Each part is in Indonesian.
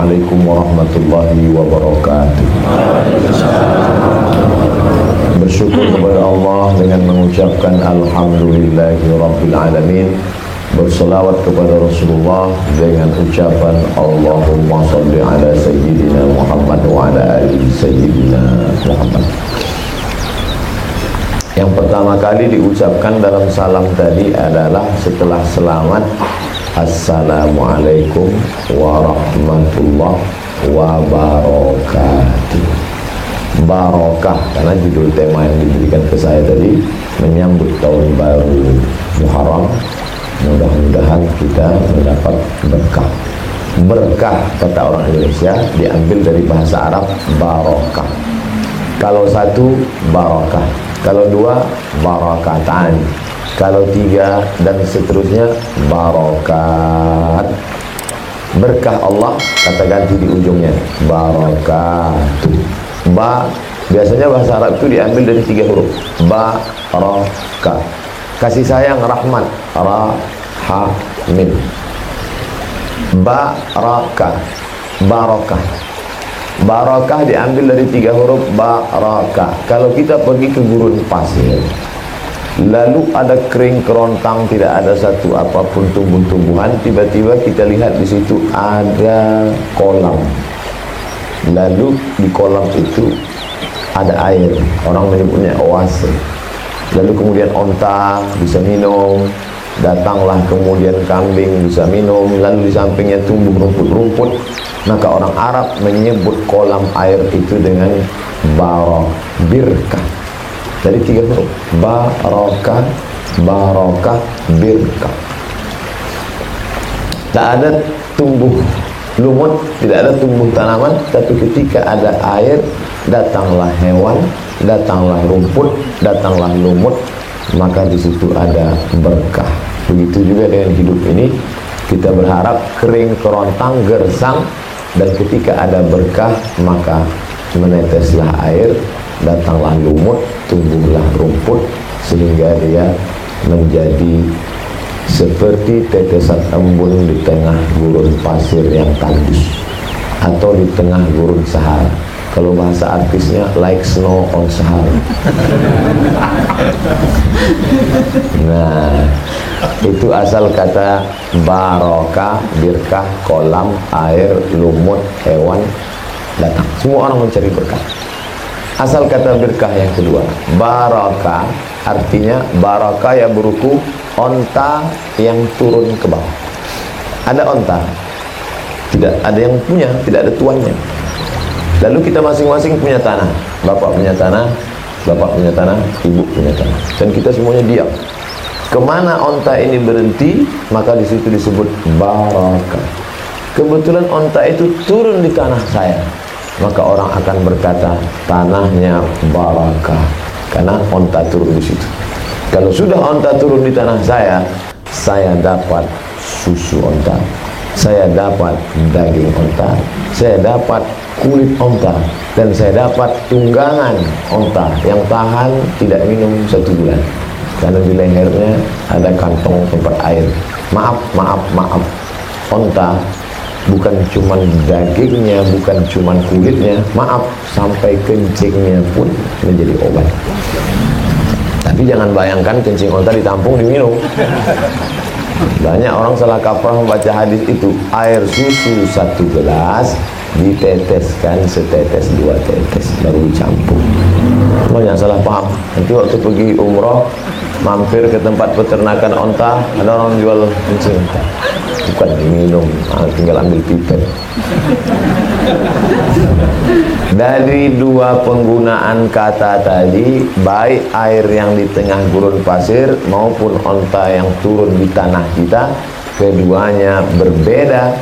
Assalamualaikum warahmatullahi wabarakatuh. Bersyukur kepada Allah dengan mengucapkan Alhamdulillahi Rabbil Alamin. Berselawat kepada Rasulullah dengan ucapan Allahumma salli ala Sayyidina Muhammad wa ala ali Sayyidina Muhammad. Yang pertama kali diucapkan dalam salam tadi adalah setelah selamat, Assalamualaikum warahmatullahi wabarakatuh. Barokah, karena judul tema yang diberikan ke saya tadi menyambut tahun baru Muharram. Mudah-mudahan kita mendapat berkah. Berkah kata orang Indonesia diambil dari bahasa Arab barokah. Kalau satu barokah, kalau dua barakatan, kalau tiga dan seterusnya barokat. Berkah Allah kata ganti di ujungnya barakatuh. Ba, biasanya bahasa Arab itu diambil dari tiga huruf. Barakah, kasih sayang, rahmat, rahamin. Barakah, barokah. Barakah diambil dari tiga huruf barakah. Kalau kita pergi ke gurun pasir, lalu ada kering kerontang, tidak ada satu apapun tumbuh-tumbuhan, tiba-tiba kita lihat di situ ada kolam. Lalu di kolam itu ada air, orang menyebutnya oase. Lalu kemudian onta bisa minum, datanglah kemudian kambing bisa minum, lalu di sampingnya tumbuh rumput-rumput. Maka orang Arab menyebut kolam air itu dengan birkah. Dari tiga huruf, barokah, barokah, birkah. Tak ada tumbuh lumut, tidak ada tumbuh tanaman, tapi ketika ada air, datanglah hewan, datanglah rumput, datanglah lumut, maka di situ ada berkah. Begitu juga dengan hidup ini, kita berharap kering kerontang, gersang, dan ketika ada berkah, maka meneteslah air, datanglah lumut, tumbuhlah rumput, sehingga dia menjadi seperti tetesan embun di tengah gurun pasir yang tandus, atau di tengah gurun Sahara. Kalau bahasa artisnya like snow on Sahara. Nah, itu asal kata barokah, birkah, kolam, air, lumut, hewan datang. Semua orang mencari berkah. Asal kata birkah yang kedua, barokah, artinya barokah ya buruku, onta yang turun ke bawah. Ada onta, tidak ada yang punya, tidak ada tuannya. Lalu kita masing-masing punya tanah. Bapak punya tanah, bapak punya tanah, ibu punya tanah, dan kita semuanya diam. Kemana onta ini berhenti, maka di situ disebut barokah. Kebetulan onta itu turun di tanah saya, maka orang akan berkata tanahnya barakah, karena onta turun di situ. Kalau sudah onta turun di tanah saya dapat susu onta, saya dapat daging onta, saya dapat kulit onta, dan saya dapat tunggangan onta yang tahan tidak minum 1 bulan, karena di lehernya ada kantong tempat air. Maaf, onta bukan cuma dagingnya, bukan cuma kulitnya, maaf, sampai kencingnya pun menjadi obat. Tapi jangan bayangkan kencing onta ditampung diminum. Banyak orang salah kaprah membaca hadis itu. Air susu 1 gelas diteteskan setetes 2 tetes baru dicampur. Banyak salah paham. Nanti waktu pergi umroh mampir ke tempat peternakan onta, ada orang jual kencing onta, bukan diminum, tinggal ambil pipet. Dari dua penggunaan kata tadi, baik air yang di tengah gurun pasir maupun onta yang turun di tanah kita, keduanya berbeda.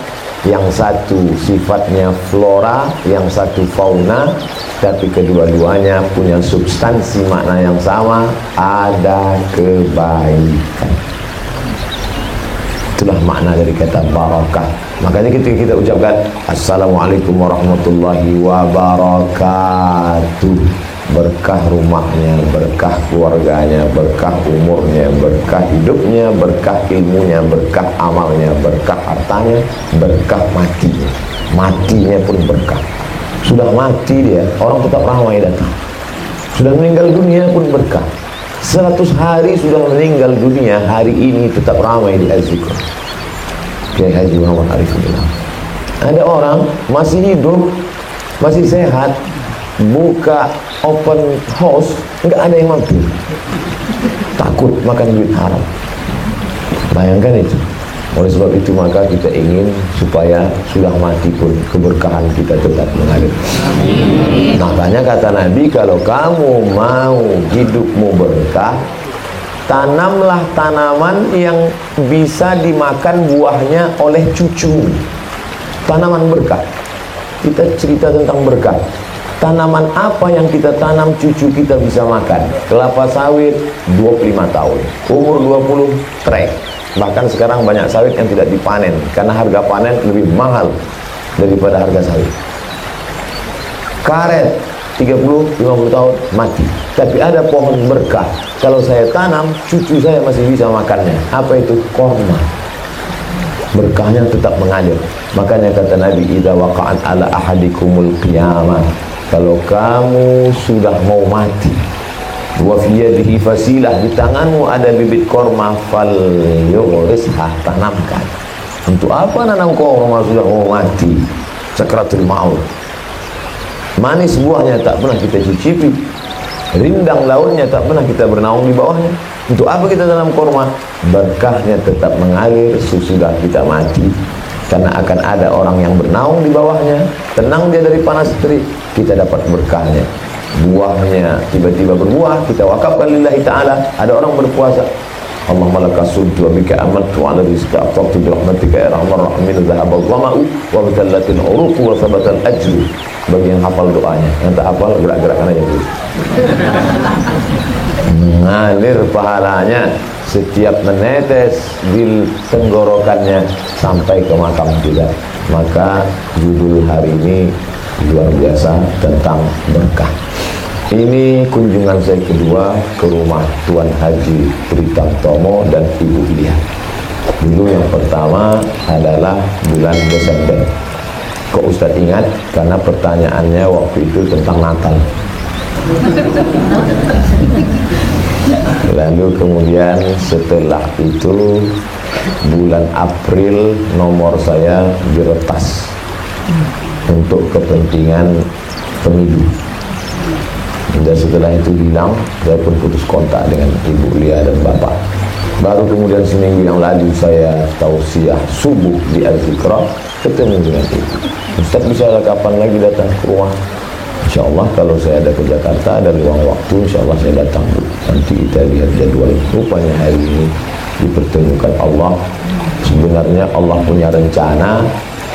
Yang satu sifatnya flora, yang satu fauna, tapi kedua-duanya punya substansi makna yang sama, ada kebaikan. Itulah makna dari kata barakah. Makanya kita ucapkan Assalamualaikum warahmatullahi wabarakatuh. Berkah rumahnya, berkah keluarganya, berkah umurnya, berkah hidupnya, berkah ilmunya, berkah amalnya, berkah hartanya, berkah matinya. matinya pun berkah. Sudah mati dia, orang tetap ramai datang. Sudah meninggal dunia pun berkah. 100 hari sudah meninggal dunia, hari ini tetap ramai di Az-Zikr. Kiai Haji Muhammad Arif bilang, ada orang masih hidup, masih sehat, buka open house, nggak ada yang mampir, takut makan duit haram. Bayangkan itu. Oleh sebab itu maka kita ingin supaya sudah mati pun keberkahan kita tetap mengalir. Makanya kata Nabi, kalau kamu mau hidupmu berkah, tanamlah tanaman yang bisa dimakan buahnya oleh cucu. Tanaman berkah. Kita cerita tentang berkah. Tanaman apa yang kita tanam cucu kita bisa makan? Kelapa sawit 25 tahun, umur 20 trek. Bahkan sekarang banyak sawit yang tidak dipanen karena harga panen lebih mahal daripada harga sawit. Karet 30-50 tahun mati. Tapi ada pohon berkah, kalau saya tanam, cucu saya masih bisa makannya. Apa itu? Korma. Berkahnya tetap mengalir. Makanya kata Nabi, idza waqa'at ala ahadikumul qiyamah, kalau kamu sudah mau mati, wa fi yadihi fasilah, di tanganmu ada bibit korma, fal yughrisha, tanamkan. Untuk apa nanam korma sudah mau mati? Sakratul maut. Manis buahnya tak pernah kita cicipi, rindang daunnya tak pernah kita bernaung di bawahnya. Untuk apa kita tanam korma? Berkahnya tetap mengalir sesudah kita mati, karena akan ada orang yang bernaung di bawahnya, tenang dia dari panas terik, kita dapat berkahnya. Buahnya tiba-tiba berbuah, kita wakafkan lillahi ta'ala. Ada orang berpuasa, Allahumma laka sumtu wa bika amantu wa ala rizqa afaqtu bi rahmatika ya rahmar rahimin, dhahabal dhama'u wa batallatil uruqu wa thabatal ajru. Bagi yang hafal doanya, yang tak hafal gerak-gerakkan aja dulu. Mengalir pahalanya setiap menetes di tenggorokannya sampai ke makam kita. Maka judul hari ini luar biasa tentang berkah. Ini kunjungan saya kedua ke rumah Tuan Haji Tritamtomo dan Ibu Lia. Dulu yang pertama adalah bulan Desember. Kok Ustadz ingat? Karena pertanyaannya waktu itu tentang Natal. Lalu kemudian setelah itu bulan April nomor saya diretas untuk kepentingan pemilu. Dan setelah itu hilang, saya pun putus kontak dengan Ibu Lia dan Bapak. Baru kemudian seminggu yang lalu saya tausiah subuh di Az-Zikra, ketemu dengan Ibu. Ustaz, bisa kapan lagi datang ke rumah? Insya Allah kalau saya ada ke Jakarta, ada luang waktu, insya Allah saya datang. Nanti kita lihat jadwal. Rupanya hari ini dipertemukan Allah. Sebenarnya Allah punya rencana,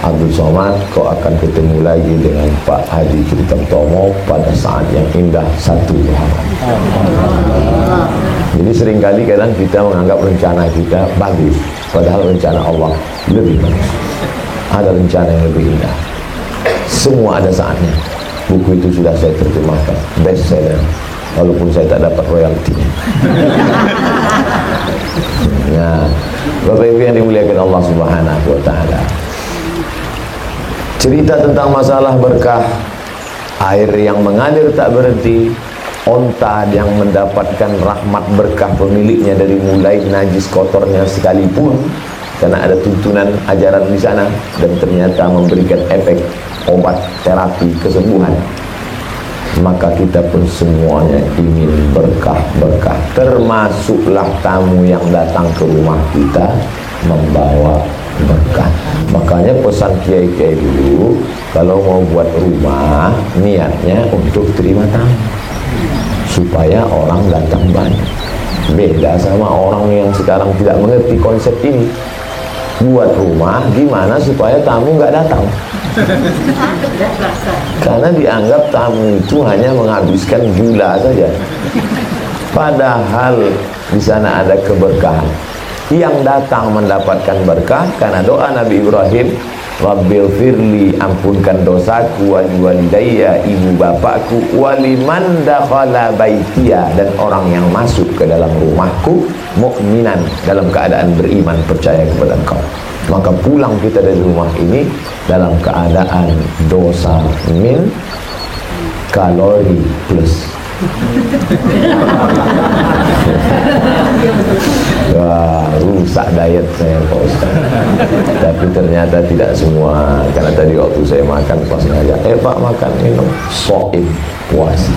Abdul Somad, kau akan ketemu lagi dengan Pak Haji Tritamtomo pada saat yang indah 1 Muharram. Jadi seringkali kadang kita menganggap rencana kita bagus, padahal rencana Allah lebih bagus. Ada rencana yang lebih indah. Semua ada saatnya. Buku itu sudah saya terjemahkan, best seller, walaupun saya tak dapat royaltinya. Nah, Bapak Ibu yang dimuliakan Allah Subhanahu wa Ta'ala, cerita tentang masalah berkah, air yang mengalir tak berhenti, onta yang mendapatkan rahmat berkah pemiliknya dari mulai najis kotornya sekalipun, karena ada tuntunan ajaran di sana, dan ternyata memberikan efek obat terapi kesembuhan. Maka kita pun semuanya ingin berkah-berkah, termasuklah tamu yang datang ke rumah kita membawa berkah. Makanya pesan kiai-kiai dulu, kalau mau buat rumah, niatnya untuk terima tamu, supaya orang datang banyak. Beda sama orang yang sekarang tidak mengerti konsep ini. Buat rumah gimana supaya tamu nggak datang, karena dianggap tamu itu hanya menghabiskan gula saja, padahal di sana ada keberkahan. Yang datang mendapatkan berkah karena doa Nabi Ibrahim, Rabbil firli, ampunkan dosaku, wali walidayya, ibu bapakku, waliman dakhala baitiya, dan orang yang masuk ke dalam rumahku, mukminan, dalam keadaan beriman, percaya kepada Engkau. maka pulang kita dari rumah ini dalam keadaan dosa min, kalori plus. Wah, rusak diet saya Pak Ustaz. Tapi ternyata tidak semua. Karena tadi waktu saya makan pas ngajak, Pak makan minum, so'im, puasa.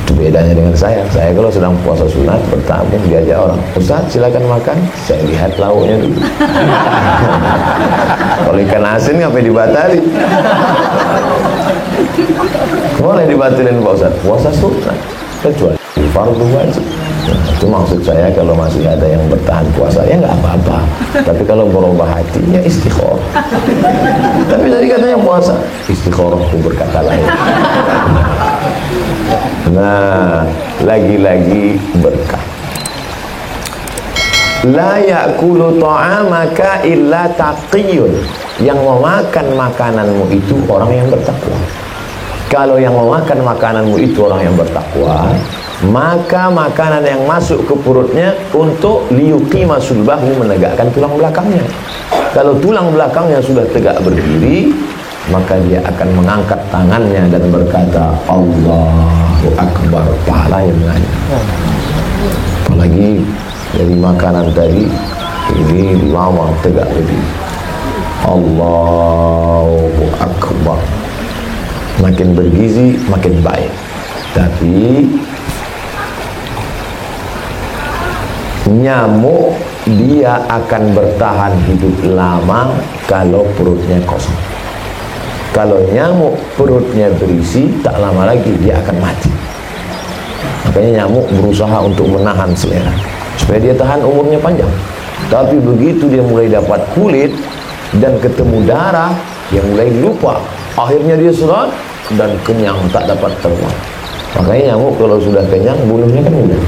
Itu bedanya dengan saya. Saya kalau sedang puasa sunat bertamu diajak orang, Ustaz silakan makan, saya lihat lauknya dulu. Kalau ikan asin ngapain dibatali? Boleh dibatalin Pak Ustaz, puasa sunat kecuali fardu wajib. Itu maksud saya, kalau masih ada yang bertahan puasa ya nggak apa-apa, tapi kalau berubah hati ya istikharah. Tapi tadi katanya puasa, istikharah itu berkata lain. Nah, lagi-lagi berkah. La ya'kulu ta'amaka illa taqiyun. Yang memakan makananmu itu orang yang bertakwa. Kalau yang memakan makananmu itu orang yang bertakwa, maka makanan yang masuk ke perutnya untuk liyuqima sulbahu, menegakkan tulang belakangnya. Kalau tulang belakangnya sudah tegak berdiri, maka dia akan mengangkat tangannya dan berkata Allahu Akbar, pahalanya mengalir. Apalagi dari makanan tadi, ini lama tegak berdiri, Allahu Akbar. Makin bergizi makin baik. Tapi nyamuk dia akan bertahan hidup lama kalau perutnya kosong. Kalau nyamuk perutnya berisi, tak lama lagi dia akan mati. Makanya nyamuk berusaha untuk menahan selera supaya dia tahan umurnya panjang. Tapi begitu dia mulai dapat kulit dan ketemu darah, dia mulai lupa. Akhirnya dia serat dan kenyang, tak dapat terbang. Makanya nyamuk kalau sudah kenyang, bunuhnya kan mudah.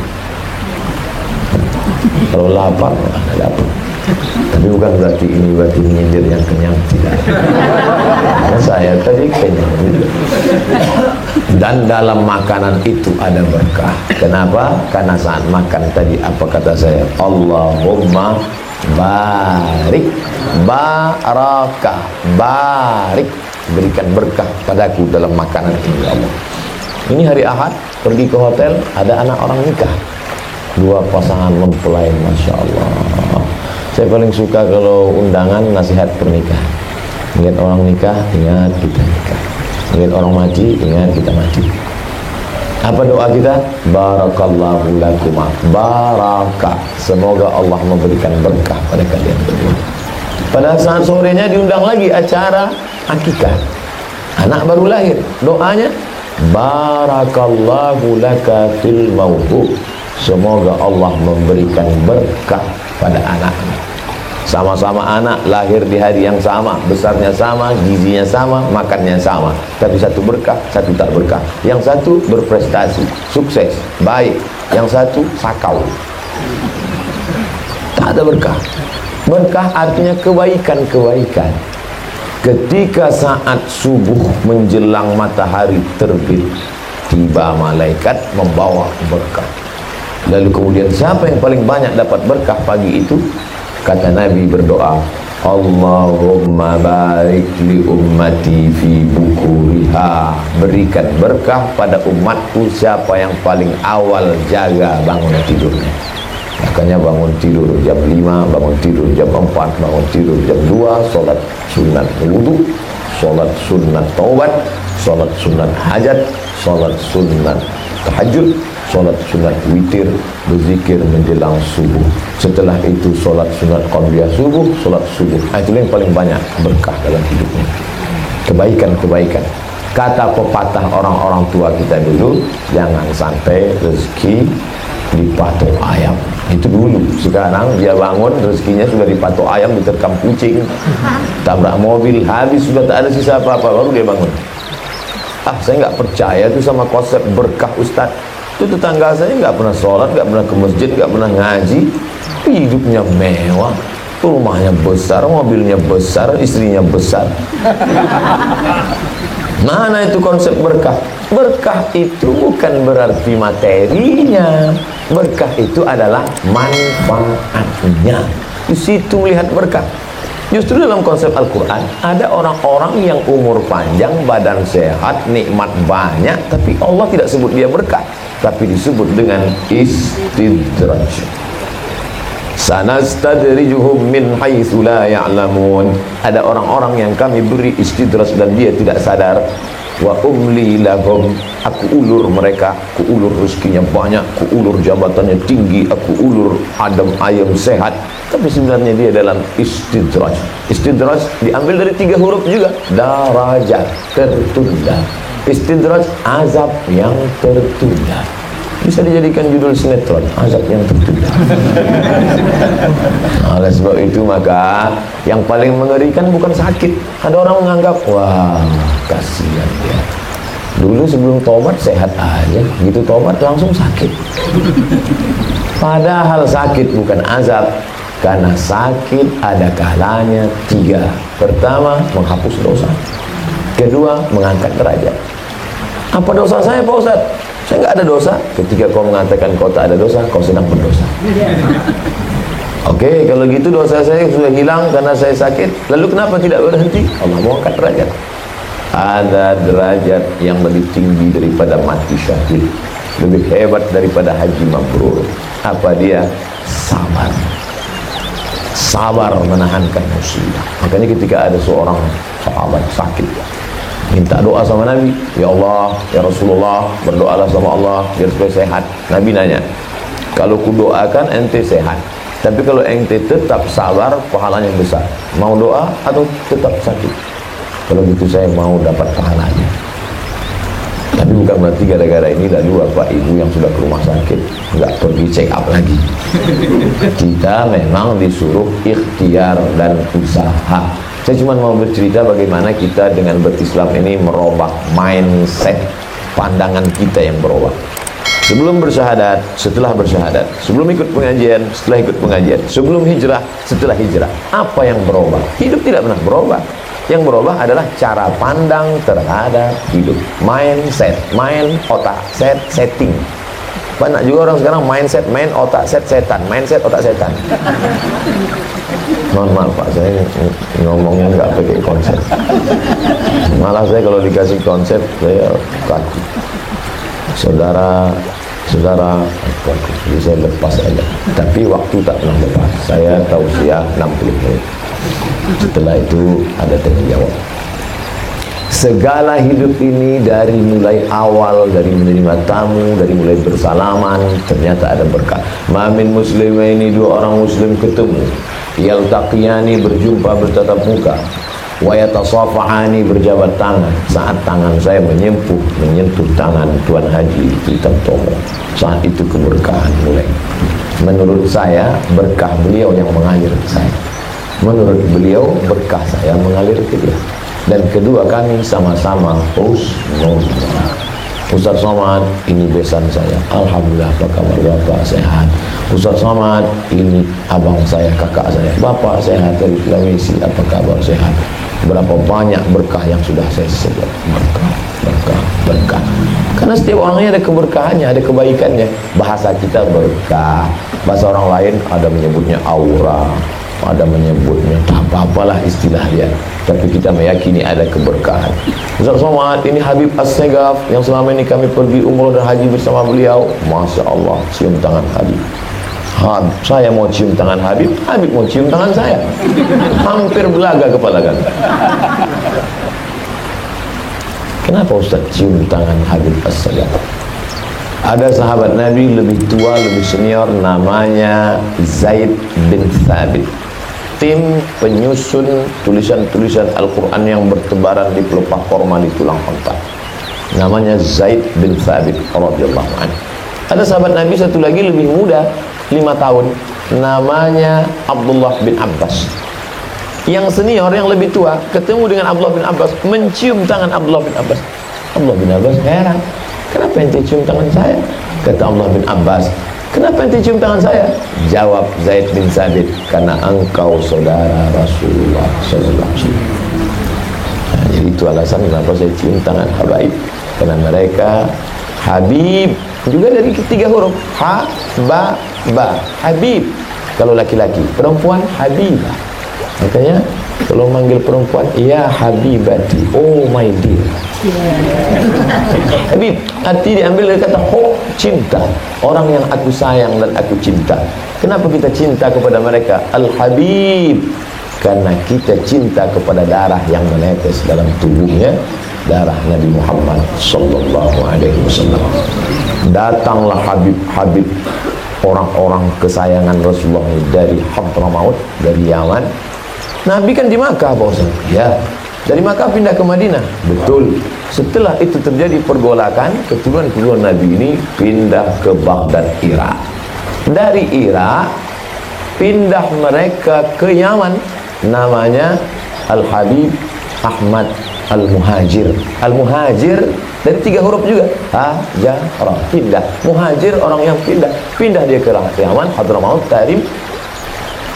Kalau lapar, ada dapat. Tapi bukan berarti ini berarti menyindir yang kenyang, tidak. Karena saya tadi kenyang juga. Dan dalam makanan itu ada berkah. Kenapa? Karena saat makan tadi apa kata saya? Allahumma barik, barakah, barik, berikan berkah padaku dalam makanan ini, Allah. Ini hari Ahad, pergi ke hotel, ada anak orang nikah, dua pasangan mempelai, Masya Allah. Saya paling suka kalau undangan nasihat pernikahan. Ingat orang nikah, ingat kita nikah. Ingat orang mati, ingat kita mati. Apa doa kita? Barakallahu lakuma, barakah, semoga Allah memberikan berkah pada kalian berdua. Pada saat sorenya diundang lagi acara akikah, anak baru lahir. Doanya barakallahu laka fil mautu, semoga Allah memberikan berkah pada anaknya. Sama-sama anak lahir di hari yang sama, besarnya sama, gizinya sama, makannya sama, tapi satu berkah, satu tak berkah. Yang satu berprestasi, sukses, baik. Yang satu sakau, tak ada berkah. Berkah artinya kebaikan-kebaikan. Ketika saat subuh menjelang matahari terbit, tiba malaikat membawa berkah. Lalu kemudian siapa yang paling banyak dapat berkah pagi itu? Kata Nabi berdoa, Allahumma barik li ummati fi bukuriha, berikan berkah pada umatku siapa yang paling awal jaga bangun tidurnya. Makanya bangun tidur jam 5, bangun tidur jam 4, bangun tidur jam 2, sholat sunat wudu, sholat sunat taubat, sholat sunat hajat, sholat sunat tahajud, sholat sunat witir, berzikir menjelang subuh. Setelah itu sholat sunat qabliyah subuh, sholat subuh. Itu yang paling banyak berkah dalam hidupnya. Kebaikan-kebaikan. Kata pepatah orang-orang tua kita dulu, jangan sampai rezeki dipatok ayam. Itu dulu. Sekarang dia bangun, rezekinya sudah dipatok ayam, diterkam kucing, tabrak mobil, habis sudah tak ada sisa apa-apa, baru dia bangun. Saya nggak percaya tuh sama konsep berkah Ustaz. Itu tetangga saya nggak pernah sholat, nggak pernah ke masjid, nggak pernah ngaji, hidupnya mewah, rumahnya besar, mobilnya besar, istrinya besar. Mana itu konsep berkah? Berkah itu bukan berarti materinya. Berkah itu adalah manfaatnya. Di situ melihat berkah. Justru dalam konsep Al-Quran ada orang-orang yang umur panjang, badan sehat, nikmat banyak, tapi Allah tidak sebut dia berkah, tapi disebut dengan istidraj. Sanastadrijuhum min haitsu la ya'lamun. Ada orang-orang yang kami beri istidraj dan dia tidak sadar. Wa umli lahum, aku ulur mereka, aku ulur rezekinya banyak, aku ulur jabatannya tinggi, aku ulur adem ayem sehat, tapi sebenarnya dia dalam istidraj. Istidraj diambil dari 3 huruf juga, darajat, tertunda. Istidraj, azab yang tertunda. Bisa dijadikan judul sinetron, azab yang tertunda. Oleh sebab itu maka yang paling mengerikan bukan sakit. Ada orang menganggap, wah kasihan dia, dulu sebelum tobat sehat aja, gitu tobat langsung sakit. Padahal sakit bukan azab, karena sakit ada kalanya 3. Pertama, menghapus dosa. Kedua, mengangkat derajat. Apa dosa saya Pak Ustaz? Saya nggak ada dosa. Ketika kau mengatakan kau tak ada dosa, kau sedang berdosa. Oke, kalau gitu dosa saya sudah hilang karena saya sakit. Lalu kenapa tidak berhenti? Allah mau angkat derajat. Ada derajat yang lebih tinggi daripada mati syahid, lebih hebat daripada haji mabrur. Apa dia? Sabar. Sabar menahankan musibah. Makanya ketika ada seorang sahabat sakit, minta doa sama Nabi, ya Allah, ya Rasulullah, berdoalah sama Allah biar supaya sehat. Nabi nanya, kalau ku doakan ente sehat, tapi kalau ente tetap sabar, pahalanya besar. Mau doa atau tetap sakit? Kalau gitu saya mau dapat pahalanya. Tapi bukan berarti gara-gara ini lalu bapak ibu yang sudah ke rumah sakit nggak pergi check up lagi. Kita memang disuruh ikhtiar dan usaha. Saya cuma mau bercerita bagaimana kita dengan berislam ini merubah mindset, pandangan kita yang berubah. Sebelum bersyahadat, setelah bersyahadat, sebelum ikut pengajian, setelah ikut pengajian, sebelum hijrah, setelah hijrah. Apa yang berubah? Hidup tidak pernah berubah. Yang berubah adalah cara pandang terhadap hidup. Mindset, mind, otak, setting. Banyak juga orang sekarang mindset, main otak, setan. Mindset, otak, setan. Mohon maaf Pak, saya ngomongnya nggak pakai konsep. Malah saya kalau dikasih konsep, saya kaku. Saudara, jadi saya lepas aja. Tapi waktu tak pernah lepas. Saya tausiah 60 menit. Setelah itu ada tanya jawab. Segala hidup ini dari mulai awal, dari menerima tamu, dari mulai bersalaman, ternyata ada berkah. Mamin muslimaini, 2 orang muslim ketemu, yaltaqiyani, berjumpa bertatap muka, wa yatasafahani, berjabat tangan. Saat tangan saya menyentuh tangan Tuan Haji Hitam Tomo, saat itu keberkahan mulai. Menurut saya berkah beliau yang mengalir ke saya. Menurut beliau berkah saya mengalir ke dia. Dan kedua kami sama-sama husnuzon. Ustaz Somad, ini besan saya. Alhamdulillah, apa kabar Bapak? Sehat. Ustaz Somad, ini abang saya, kakak saya. Bapak sehat dari Sulawesi, apa kabar? Sehat. Berapa banyak berkah yang sudah saya sebut. Berkah. Karena setiap orangnya ada keberkahannya, ada kebaikannya. Bahasa kita berkah. Bahasa orang lain ada menyebutnya aura, ada menyebutnya apa-apalah istilah dia, tapi kita meyakini ada keberkahan. Ustaz Somad, ini Habib As-Segaf yang selama ini kami pergi umroh dan haji bersama beliau. Masya Allah, cium tangan Habib. Saya mau cium tangan Habib, Habib mau cium tangan saya. Hampir belaga kepala kami. Kenapa Ustaz cium tangan Habib As-Segaf? Ada sahabat Nabi lebih tua, lebih senior, namanya Zaid bin Thabit. Tim penyusun tulisan-tulisan Al-Quran yang bertebaran di pelepah korma di tulang otak. Namanya Zaid bin Thabit radhiyallahu anhu. Ada sahabat Nabi satu lagi lebih muda, 5 tahun, namanya Abdullah bin Abbas. Yang senior, yang lebih tua, ketemu dengan Abdullah bin Abbas, mencium tangan Abdullah bin Abbas. Abdullah bin Abbas heran, kenapa ente cium tangan saya? Kata Abdullah bin Abbas, kenapa ente cium tangan saya? Jawab Zaid bin Thabit, karena engkau saudara Rasulullah sallallahu alaihi wasallam. Nah, jadi itu alasan kenapa saya cium tangan Habaib, karena mereka Habib juga dari 3 huruf, ha, ba, Habib. kalau laki-laki. Perempuan Habibah. Makanya kalau manggil perempuan, ya Habibati, oh my dear. Habib, arti diambil dari kata hub, cinta. Orang yang aku sayang dan aku cinta. Kenapa kita cinta kepada mereka? Al-Habib, karena kita cinta kepada darah yang menetes dalam tubuhnya, darah Nabi Muhammad sallallahu alaihi wasallam. Datanglah Habib-Habib, orang-orang kesayangan Rasulullah dari Hadramaut, dari Yaman. Nabi kan di Makkah, Pak Ustaz. Ya, dari Makkah pindah ke Madinah. Betul. Setelah itu terjadi pergolakan, keturunan Nabi ini pindah ke Baghdad, Irak. Dari Irak pindah mereka ke Yaman. Namanya Al-Habib Ahmad Al-Muhajir. Al-Muhajir dari 3 huruf juga. Hajarah, pindah. Muhajir, orang yang pindah. Pindah dia ke Yaman, Hadramaut, Tarim.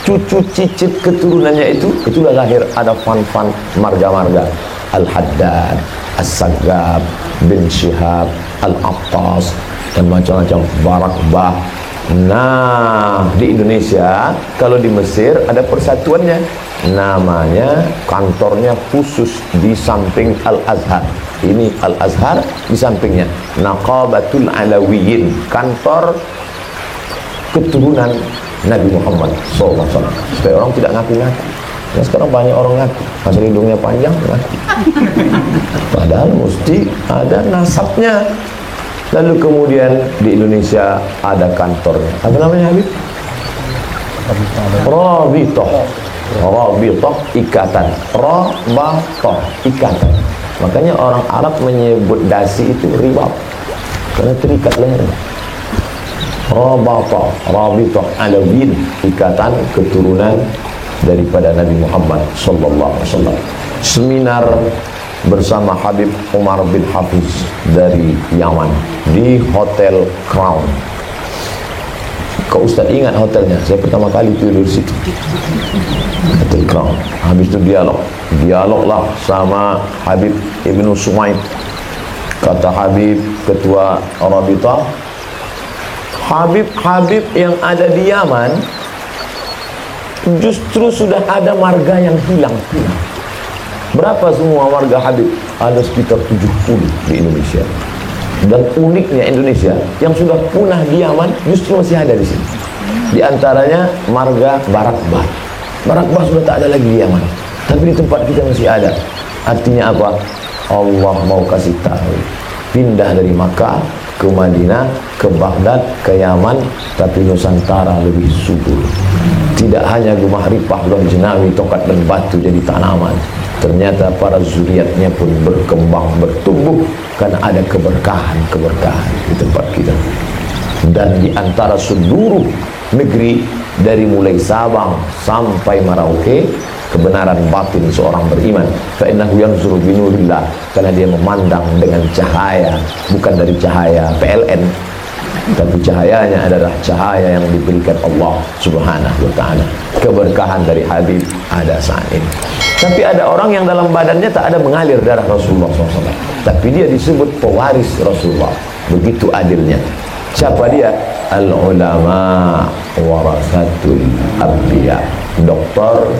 Cucu cicit keturunannya itulah lahir ada fan-fan marga-marga. Al-Haddad, As-Saggab, bin Syihab, Al-Attas, dan macam-macam, Barakbah. Nah, di Indonesia, kalau di Mesir ada persatuannya, namanya, kantornya khusus di samping Al-Azhar. Ini Al-Azhar, di sampingnya Naqabatul Alawiyin, kantor keturunan Nabi Muhammad SAW, supaya orang tidak ngaku-ngaku. Nah, sekarang banyak orang ngaku, pasal hidungnya panjang ngaku. Padahal mesti ada nasabnya. Lalu kemudian di Indonesia ada kantornya. Apa namanya, Habib? Rabithah. Rabithah, ikatan. Rabithah, ikatan. Makanya orang Arab menyebut dasi itu ribab, karena terikat lehernya. Rabithah Alawiyin, ikatan keturunan daripada Nabi Muhammad sallallahu alaihi wasallam. Seminar bersama Habib Umar bin Hafiz dari Yaman di Hotel Crown. Kau Ustaz ingat hotelnya? Saya pertama kali tidur di situ, Hotel Crown. Habis itu dialoglah sama Habib Ibnu Sumaid. Kata Habib, ketua Rabithah, Habib-Habib yang ada di Yaman justru sudah ada marga yang hilang. Berapa semua marga Habib? Ada sekitar 70 di Indonesia. Dan uniknya Indonesia, yang sudah punah di Yaman justru masih ada di sini. Di antaranya marga Barakbah. Barakbah sudah tak ada lagi di Yaman, tapi di tempat kita masih ada. Artinya apa? Allah mau kasih tahu, pindah dari Makkah ke Madinah, ke Baghdad, ke Yaman, tapi Nusantara lebih subur. Tidak hanya Gumah Ripah, Lon Jenawi, Tokat dan Batu jadi tanaman. Ternyata para zuriatnya pun berkembang, bertumbuh, karena ada keberkahan di tempat kita. Dan di antara seluruh negeri, dari mulai Sabang sampai Merauke, kebenaran batin seorang beriman, fa innahu yanzuru binurillah, karena dia memandang dengan cahaya, bukan dari cahaya PLN, tapi cahayanya adalah cahaya yang diberikan Allah Subhanahu wa ta'ala. Keberkahan dari Habib ada saat ini. Tapi ada orang yang dalam badannya tak ada mengalir darah Rasulullah SAW, tapi dia disebut pewaris Rasulullah. Begitu adilnya. Siapa dia? Al-ulama warasatul anbiya. Doktor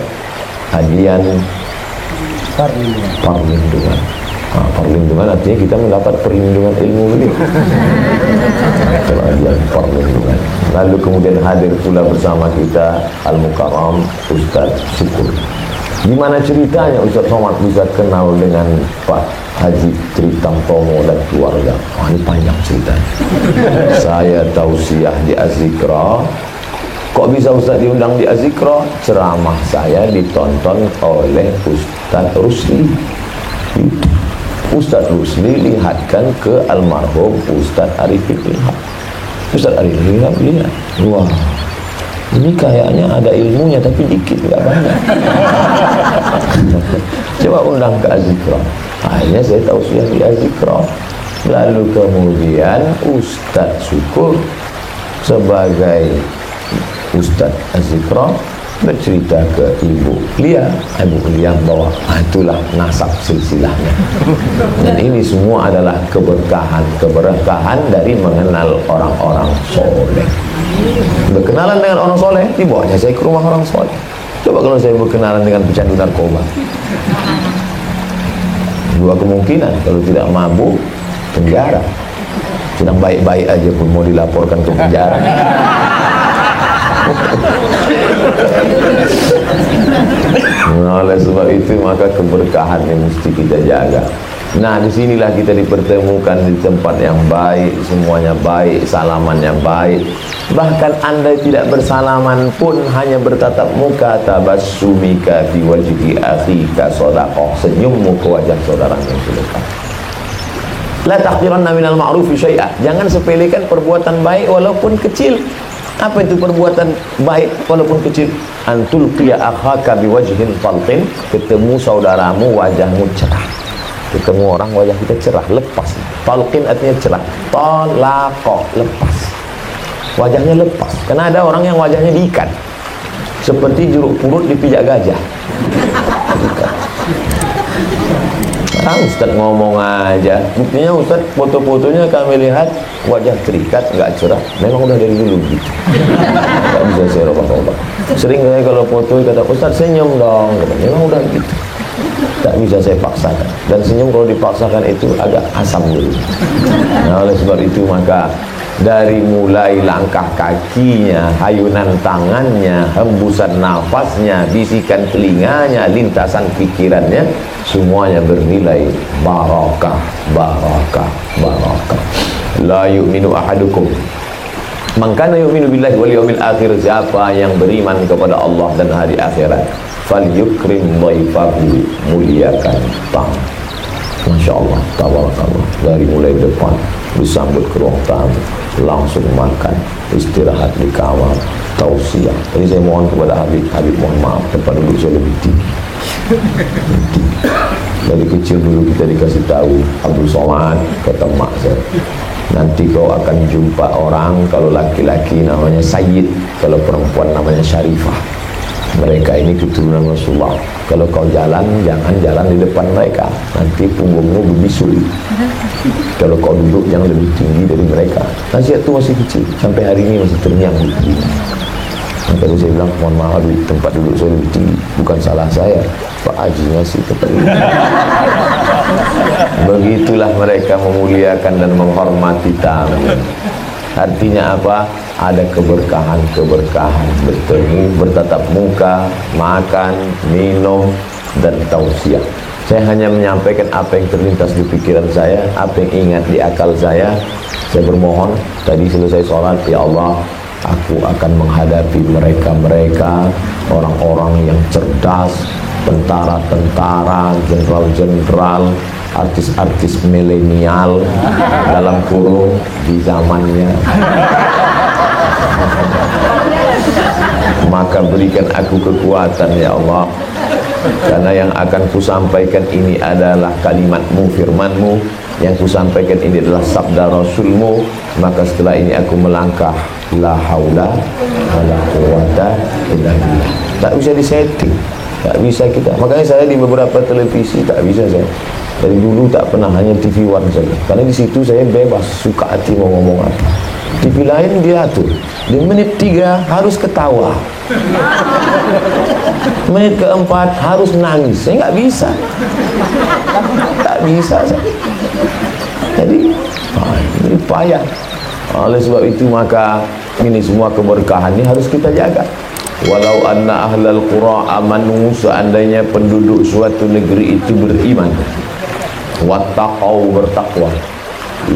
hadian perlindungan. Perlindungan artinya kita mendapat perlindungan ilmu beliau. Perlindungan. Lalu kemudian hadir pula bersama kita Al-Mukarram Ustaz Syukur. Gimana ceritanya Ustaz Somad bisa kenal dengan Pak Haji Tritamtomo dan keluarga? Ini panjang ceritanya. Saya tausiah di Az-Zikra. Kok bisa Ustaz diundang di Az-Zikra? Ceramah saya ditonton oleh Ustaz Rusli. Ustaz Rusli lihatkan ke almarhum Ustaz Arifin Ilham. Ustaz Arifin Ilham lihat, wah, ini kayaknya ada ilmunya tapi dikit, nggak banyak. Coba undang ke Az-Zikra. Akhirnya saya tahu sudah di Az-Zikra. Lalu kemudian Ustaz Syukur sebagai Ustaz Az-Zikra bercerita ke Ibu Lia bahwa itulah nasab silsilahnya. Dan ini semua adalah keberkahan dari mengenal orang-orang soleh. Berkenalan dengan orang soleh, dibawanya saya ke rumah orang soleh. Coba kalau saya berkenalan dengan pecandu narkoba, dua kemungkinan, kalau tidak mabuk, penjara. Sedang baik-baik aja pun mau dilaporkan ke penjara. Nah, oleh sebab itu maka keberkahan yang mesti kita jaga. Nah, disinilah kita dipertemukan di tempat yang baik, semuanya baik, salamannya baik. Bahkan Anda tidak bersalaman pun hanya bertatap muka, tabassumika fi wajhi akhika shadaqah, senyummu ke wajah saudara yang sedekah. La tahqiranna minal ma'rufi syai'a, jangan sepelekan perbuatan baik walaupun kecil. Apa itu perbuatan baik walaupun kecil? Antul qiya akhaka biwajhin talqin, ketemu saudaramu wajahmu cerah. Ketemu orang wajah kita cerah, lepas. Talqin artinya cerah. Talaqah, lepas. Wajahnya lepas. Karena ada orang yang wajahnya diikat, seperti jeruk purut dipijak gajah. Sekarang Ustaz ngomong aja, buktinya Ustaz foto-fotonya kami lihat wajah terikat, nggak cerah. Memang udah dari dulu gitu. Nggak bisa saya robah-robah. Sering saya kalau foto kata Ustaz senyum dong, memang udah gitu. Tak bisa saya paksakan. Dan senyum kalau dipaksakan itu agak asam dulu. Nah, oleh sebab itu maka dari mulai langkah kakinya, hayunan tangannya, hembusan nafasnya, bisikan telinganya, lintasan pikirannya, semuanya bernilai barakah, barakah, barakah. La yu'minu ahadukum man kana yu'minu billahi wal yawmil akhir, siapa yang beriman kepada Allah dan hari akhirat, falyukrim dhaifahu, muliakan tamu. Masya Allah, tabarakallah. Dari mulai depan disambut ke ruang tamu, langsung makan, istirahat di kamar, tausiah. Tadi saya mohon kepada Habib mohon maaf, tempat duduk saya lebih tinggi. Dari kecil dulu kita dikasih tahu, Abdul Somad, kata mak saya, nanti kau akan jumpa orang, kalau laki-laki namanya Sayyid, kalau perempuan namanya Syarifah. Mereka ini keturunan Rasulullah. Kalau kau jalan, jangan jalan di depan mereka, nanti punggungmu berbisul. Kalau kau duduk, jangan lebih tinggi dari mereka. Nasihat itu masih kecil, sampai hari ini masih terngiang di telinga. Maka saya bilang, mohon maaf, tempat duduk saya lebih tinggi, bukan salah saya, Pak Haji ngasih tempat duduk. Begitulah mereka memuliakan dan menghormati tamu. Artinya apa? Ada keberkahan-keberkahan, bertemu, bertatap muka, makan, minum, dan tausiah. Saya hanya menyampaikan apa yang terlintas di pikiran saya, apa yang ingat di akal saya. Saya bermohon, tadi selesai sholat, ya Allah, aku akan menghadapi mereka-mereka, orang-orang yang cerdas, tentara-tentara, jenderal-jenderal, artis-artis milenial dalam kurung di zamannya. Maka berikan aku kekuatan ya Allah, karena yang akan kusampaikan ini adalah kalimatmu, firmanmu, yang kusampaikan ini adalah sabda Rasulmu. Maka setelah ini aku melangkah, la haula wala quwata illa billah. Tak bisa disetting, tak bisa kita. Makanya saya di beberapa televisi tak bisa saya. Dari dulu tak pernah, hanya TV One saja. Karena di situ saya bebas, suka hati mau ngomong apa. TV lain dia atur. Di menit 3 harus ketawa. Menit keempat harus nangis. Saya nggak bisa. Tak bisa saya. Jadi ini payah. Oleh sebab itu maka ini semua keberkahan ini harus kita jaga. Walau anna ahlal qura amanu, seandainya penduduk suatu negeri itu beriman, wattaqau, bertakwa,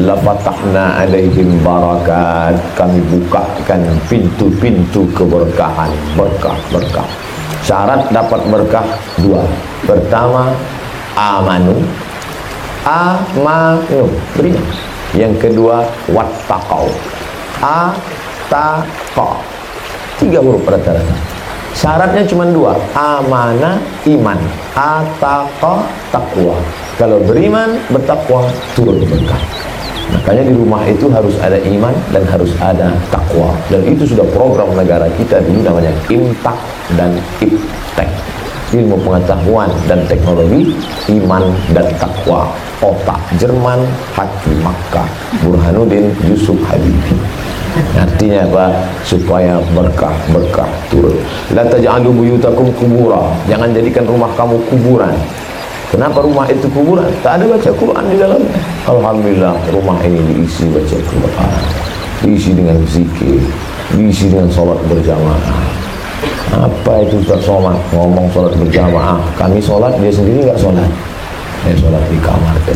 lafatahna alaihim barakat, kami bukakan pintu-pintu keberkahan, berkah-berkah. Syarat dapat berkah 2. Pertama, amanu, beriman. Yang kedua, wattaqau, ataqa. 3 huruf rata-rata. Syaratnya cuma 2, amanah, iman, ataqa, takwa. Kalau beriman, bertakwa, turun berkah. Makanya di rumah itu harus ada iman dan harus ada takwa. Dan itu sudah program negara kita dulu, namanya Imtak dan Iptek, ilmu pengetahuan dan teknologi, iman dan takwa. Otak Jerman, hati Makkah, Burhanuddin Yusuf Habibie. Artinya apa? Supaya berkah turun. La taj'alu buyutakum kubura. Jangan jadikan rumah kamu kuburan. Kenapa rumah itu kuburan? Tak ada baca Quran di dalamnya. Alhamdulillah, rumah ini diisi baca Quran, diisi dengan zikir, diisi dengan sholat berjamaah. Apa itu Ustaz Somad ngomong sholat berjamaah? Kami sholat, dia sendiri nggak sholat. Sholat di kamar kan.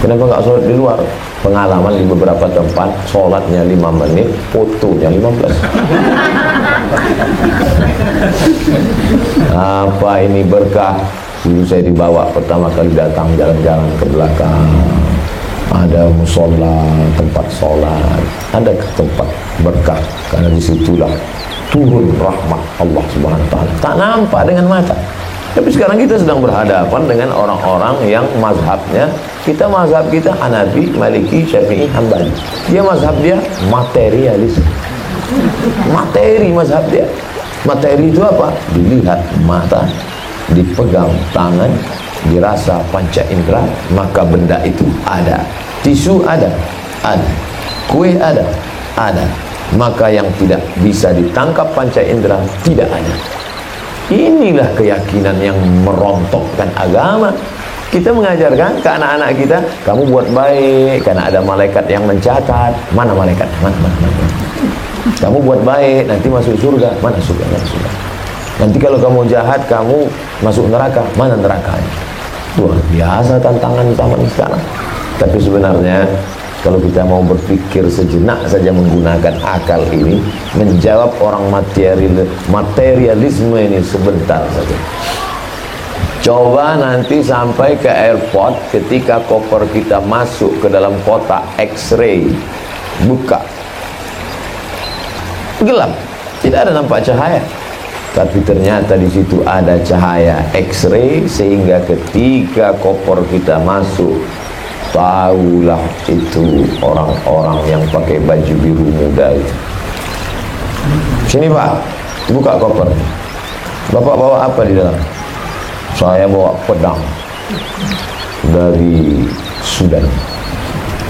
Kenapa nggak sholat di luar? Pengalaman di beberapa tempat sholatnya 5 menit, fotonya 15. Apa ini berkah? Dulu saya dibawa pertama kali datang jalan-jalan ke belakang, ada musola, tempat sholat, ada tempat berkah, karena disitulah turun rahmat Allah Subhanahu Wa Taala. Tak nampak dengan mata. Tapi sekarang kita sedang berhadapan dengan orang-orang yang mazhabnya, mazhab kita Hanafi, Maliki, Syafi'i, Hambali. Dia mazhab dia materialis. Materi mazhab dia. Materi itu apa? Dilihat mata, dipegang tangan, dirasa panca indera, maka benda itu ada. Tisu ada, kue ada. Maka yang tidak bisa ditangkap panca indera tidak ada. Inilah keyakinan yang merontokkan agama. Kita mengajarkan ke anak-anak kita, kamu buat baik karena ada malaikat yang mencatat. Mana malaikat? Mana. Kamu buat baik nanti masuk surga. Mana surga? Nanti kalau kamu jahat, kamu masuk neraka. Mana nerakanya? Luar biasa tantangan zaman sekarang. Tapi sebenarnya kalau kita mau berpikir sejenak saja menggunakan akal ini, menjawab orang materialisme ini sebentar saja. Coba nanti sampai ke airport, ketika koper kita masuk ke dalam kotak X-ray, buka, gelap, tidak ada nampak cahaya. Tapi ternyata di situ ada cahaya X-ray, sehingga ketika koper kita masuk, tahulah itu orang-orang yang pakai baju biru muda itu. Sini Pak, buka koper. Bapak bawa apa di dalam? Saya bawa pedang dari Sudan.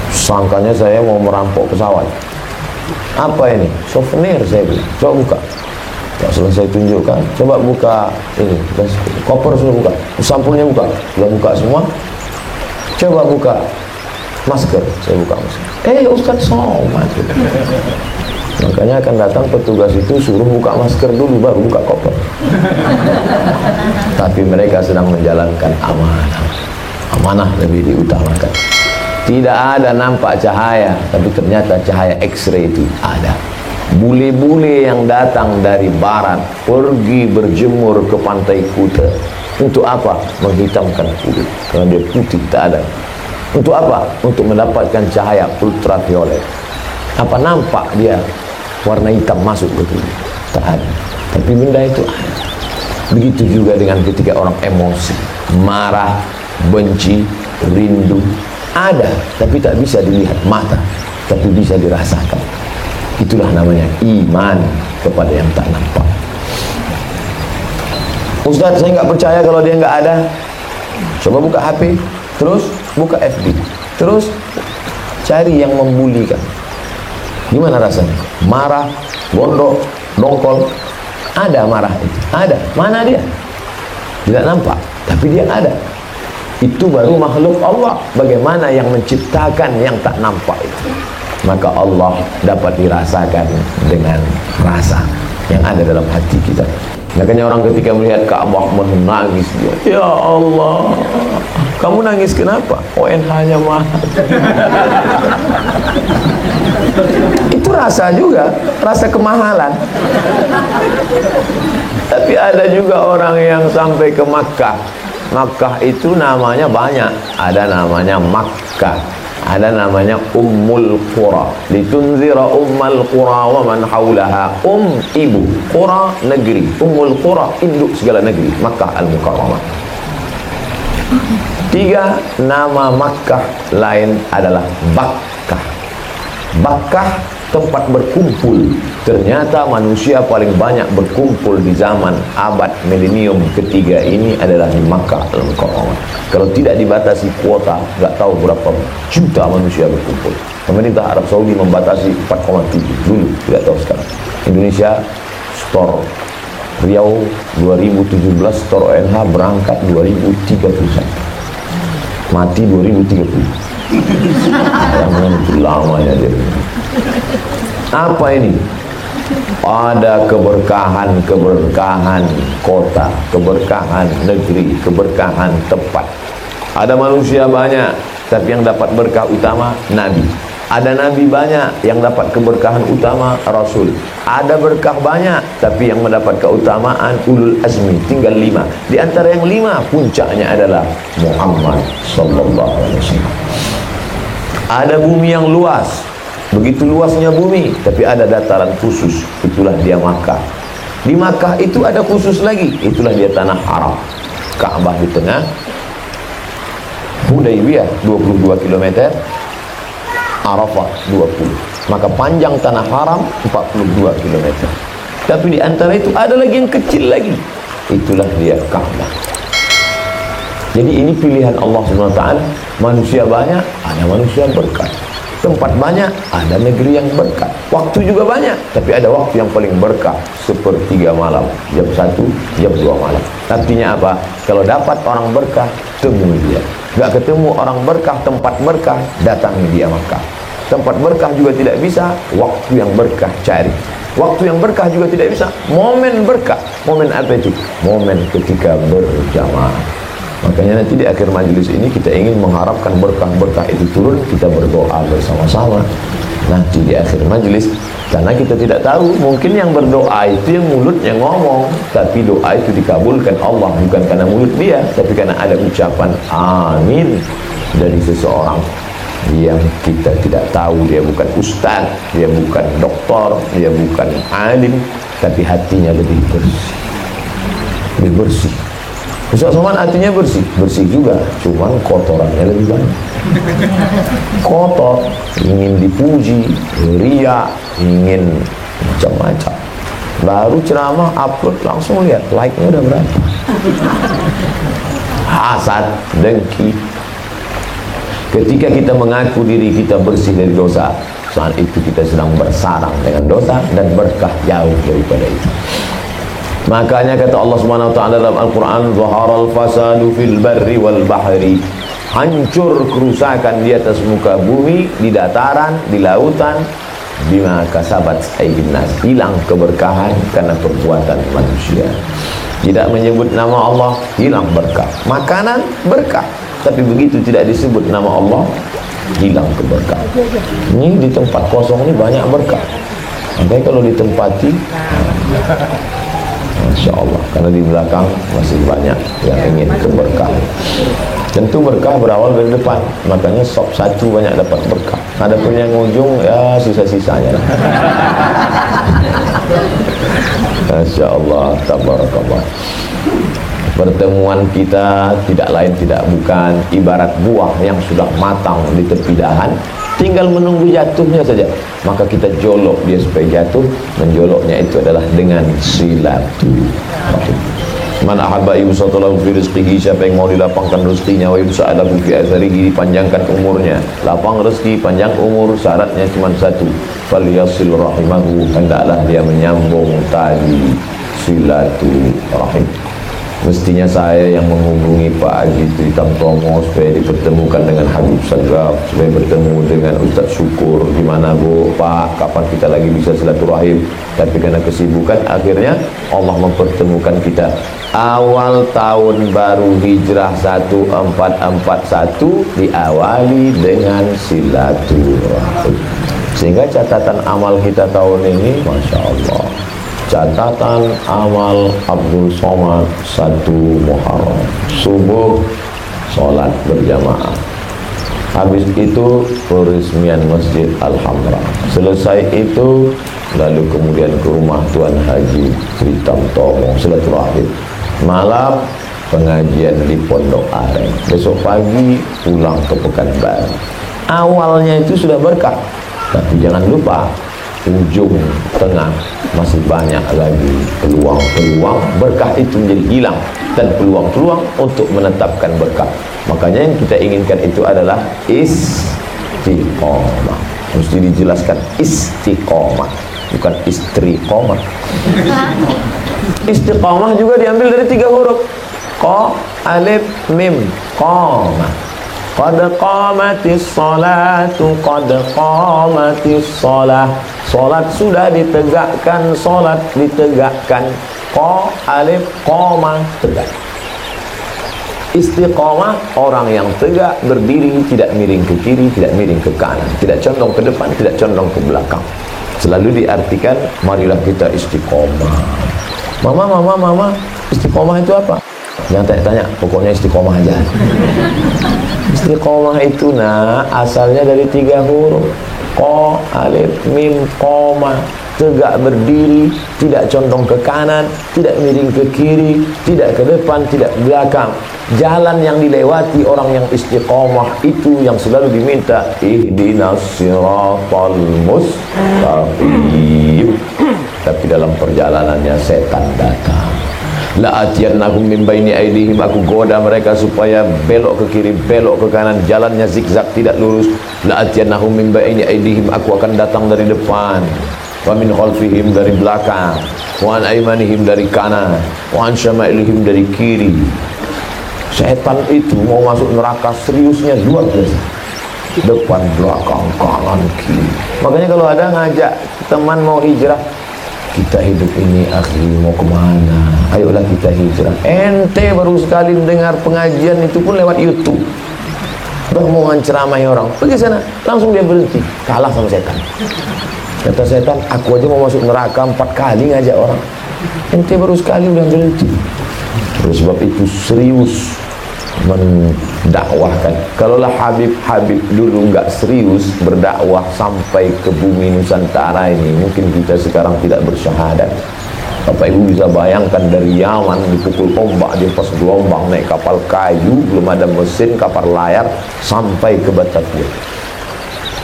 Sangkanya saya mau merampok pesawat. Apa ini? Souvenir, saya bilang. Coba buka. Tak selesai tunjukkan. Coba buka ini. Koper sudah buka. Sampulnya buka. Sudah buka semua. Coba buka masker. Saya buka masker. Ustaz Somad. Makanya akan datang petugas itu suruh buka masker dulu, baru buka koper. Tapi mereka sedang menjalankan amanah. Amanah lebih diutamakan. Tidak ada nampak cahaya, tapi ternyata cahaya X-ray itu ada. Bule-bule yang datang dari barat pergi berjemur ke pantai Kuta. Untuk apa? Menghitamkan kulit, karena dia putih tak ada. Untuk apa? Untuk mendapatkan cahaya ultraviolet. Apa nampak dia warna hitam masuk ke kulit? Tak ada. Tapi benda itu ada. Begitu juga dengan ketika orang emosi, marah, benci, rindu, ada, tapi tak bisa dilihat mata, tapi bisa dirasakan. Itulah namanya iman kepada yang tak nampak. Ustaz, saya nggak percaya kalau dia nggak ada. Coba buka HP, terus buka FB, terus cari yang membulikan. Gimana rasanya? Marah, gondok, dongkol. Ada marah itu, ada. Mana dia? Tidak nampak, tapi dia ada. Itu baru makhluk Allah. Bagaimana yang menciptakan yang tak nampak itu? Maka Allah dapat dirasakan dengan rasa yang ada dalam hati kita. Makanya orang ketika melihat Ka'bah menangis dia, ya Allah, kamu nangis kenapa? ONH-nya mahal. Itu rasa juga, rasa kemahalan. Tapi ada juga orang yang sampai ke Makkah. Makkah itu namanya banyak. Ada namanya Makkah, ada namanya Ummul Qura. Litunzira Ummul Qura wa man haulaha. Ibu, Qura negeri, Ummul Qura induk segala negeri. Makkah Al-Mukarramah. 3 nama Makkah lain adalah Bakkah. Bakkah tempat berkumpul. Ternyata manusia paling banyak berkumpul di zaman abad milenium ketiga ini adalah di Makkah Al-Mukarramah. Kalau tidak dibatasi kuota, nggak tahu berapa juta manusia berkumpul. Pemerintah Arab Saudi membatasi 4,7 dulu, tidak tahu sekarang. Indonesia store Riau 2017, store ONH berangkat 2031, mati 2030. Jangan itu lamanya dia. Apa ini? Ada keberkahan kota, keberkahan negeri, keberkahan tempat. Ada manusia banyak, tapi yang dapat berkah utama Nabi. Ada Nabi banyak, yang dapat keberkahan utama Rasul. Ada berkah banyak, tapi yang mendapat keutamaan ulul azmi tinggal 5. Di antara yang 5, puncaknya adalah Muhammad sallallahu alaihi wasallam. Ada bumi yang luas, begitu luasnya bumi, tapi ada dataran khusus, itulah dia Makkah. Di Makkah itu ada khusus lagi, itulah dia tanah haram. Ka'bah di tengah, Hudaybiyah 22 km, Arafah 20. Maka panjang tanah haram 42 km. Tapi di antara itu ada lagi yang kecil lagi, itulah dia Ka'bah. Jadi ini pilihan Allah SWT. Manusia banyak, ada manusia berkat. Tempat banyak, ada negeri yang berkat. Waktu juga banyak, tapi ada waktu yang paling berkah, sepertiga malam, jam 1, jam 2 malam. Artinya apa? Kalau dapat orang berkah, temui dia. Gak ketemu orang berkah, tempat berkah, datangi dia Makkah. Tempat berkah juga tidak bisa, waktu yang berkah cari. Waktu yang berkah juga tidak bisa, momen berkah. Momen apa itu? Momen ketika berjamaah. Makanya nanti di akhir majelis ini kita ingin mengharapkan berkah-berkah itu turun, kita berdoa bersama-sama nanti di akhir majelis. Karena kita tidak tahu, mungkin yang berdoa itu yang mulutnya ngomong, tapi doa itu dikabulkan Allah bukan karena mulut dia, tapi karena ada ucapan amin dari seseorang yang kita tidak tahu. Dia bukan ustaz, dia bukan doktor, dia bukan alim, tapi hatinya lebih bersih. Lebih bersih. Ustaz Somad hatinya bersih, bersih juga, cuman kotorannya lebih banyak. Kotor, ingin dipuji, ria, ingin macam-macam. Baru ceramah upload langsung lihat like-nya udah berapa. Hasad, dengki. Ketika kita mengaku diri kita bersih dari dosa, saat itu kita sedang bersarang dengan dosa dan berkah jauh daripada itu. Makanya kata Allah Subhanahu wa taala dalam Al-Qur'an, "Zaharal fasadu fil barri wal bahri." Hancur kerusakan di atas muka bumi, di dataran, di lautan, bima kasabat aydin nas. Hilang keberkahan karena perbuatan manusia. Tidak menyebut nama Allah, hilang berkah. Makanan berkah, tapi begitu tidak disebut nama Allah, hilang keberkahan. Ini di tempat kosong ini banyak berkah. Tapi kalau ditempati, Masya Allah, karena di belakang masih banyak yang ingin keberkahan. Tentu berkah berawal dari depan, makanya sop satu banyak dapat berkah. Ada pun yang ujung ya sisa-sisanya. Masya Allah, tabarakallah. Pertemuan kita tidak lain tidak bukan ibarat buah yang sudah matang di tepi dahan, tinggal menunggu jatuhnya saja. Maka kita jolok dia supaya jatuh. Menjoloknya itu adalah dengan silaturahim. Man ahabba yusatalahu fi rizqihi, siapa yang mau dilapangkan rezekinya, wa yusa'alahu fi azarihi, dipanjangkan umurnya. Lapang rezeki, panjang umur, syaratnya cuma satu, falyasil rahimahu, hendaklah dia menyambung tali silaturahim. Mestinya saya yang menghubungi Pak Haji Tritam Tomo supaya dipertemukan dengan Habib Sagraf, supaya bertemu dengan Ustaz Syukur. Gimana Bu, Pak, kapan kita lagi bisa silaturahim? Tapi karena kesibukan, akhirnya Allah mempertemukan kita. Awal tahun baru Hijrah 1441 diawali dengan silaturahim. Sehingga catatan amal kita tahun ini, Masya Allah, catatan amal Abdul Somad 1 Muharram, subuh sholat berjamaah, habis itu peresmian Masjid Al-Hamra, selesai itu lalu kemudian ke rumah Tuan Haji Tritam Tomo silaturahim, malam pengajian di Pondok Aren, besok pagi pulang ke Pekanbaru. Awalnya itu sudah berkah, tapi jangan lupa ujung tengah masih banyak lagi peluang-peluang berkah itu menjadi hilang, dan peluang-peluang untuk menetapkan berkah. Makanya yang kita inginkan itu adalah istiqomah. Mesti dijelaskan istiqomah, bukan istriqomah. Istiqomah juga diambil dari 3 huruf, qa, alif, mim, qamah. Qad qamatis salatu, qad qamatis salah. Salat sudah ditegakkan, salat ditegakkan. Qa, alif, qamah, tegak. Istiqamah, orang yang tegak berdiri, tidak miring ke kiri, tidak miring ke kanan, tidak condong ke depan, tidak condong ke belakang. Selalu diartikan, marilah kita istiqamah. Mama, istiqamah itu apa? Jangan tanya-tanya, pokoknya istiqamah aja. Istiqamah itu asalnya dari 3 huruf, qa, alif, mim, qamah. Tegak berdiri, tidak condong ke kanan, tidak miring ke kiri, tidak ke depan, tidak ke belakang. Jalan yang dilewati orang yang istiqamah itu yang selalu diminta, ihdinas siratal mustaqim. Tapi dalam perjalanannya setan datang. La atiyannahum min baini aydihim, aku goda mereka supaya belok ke kiri, belok ke kanan, jalannya zigzag tidak lurus. La atiyannahum min baini aydihim, aku akan datang dari depan. Wa min khalfihim, dari belakang. Wa an aymanihim, dari kanan. Wa an syama'ilihim, dari kiri. Setan itu mau masuk neraka seriusnya luar biasa. Depan, belakang, kanan, kiri. Makanya kalau ada ngajak teman mau hijrah, kita hidup ini akhi mau kemana? Ayolah kita hijrah. Ente baru sekali dengar pengajian itu pun lewat YouTube. Udah mau nganceramahi orang, pergi sana, langsung dia berhenti, kalah sama setan. Kata setan, aku aja mau masuk neraka 4 kali ngajak orang, ente baru sekali udah berhenti. Oleh sebab itu serius mendakwahkan. Kalaulah Habib dulu nggak serius berdakwah sampai ke bumi Nusantara ini, mungkin kita sekarang tidak bersyahadat. Bapak Ibu bisa bayangkan dari Yaman dipukul ombak, dia pas gelombang naik kapal kayu, belum ada mesin, kapal layar, sampai ke Batavia.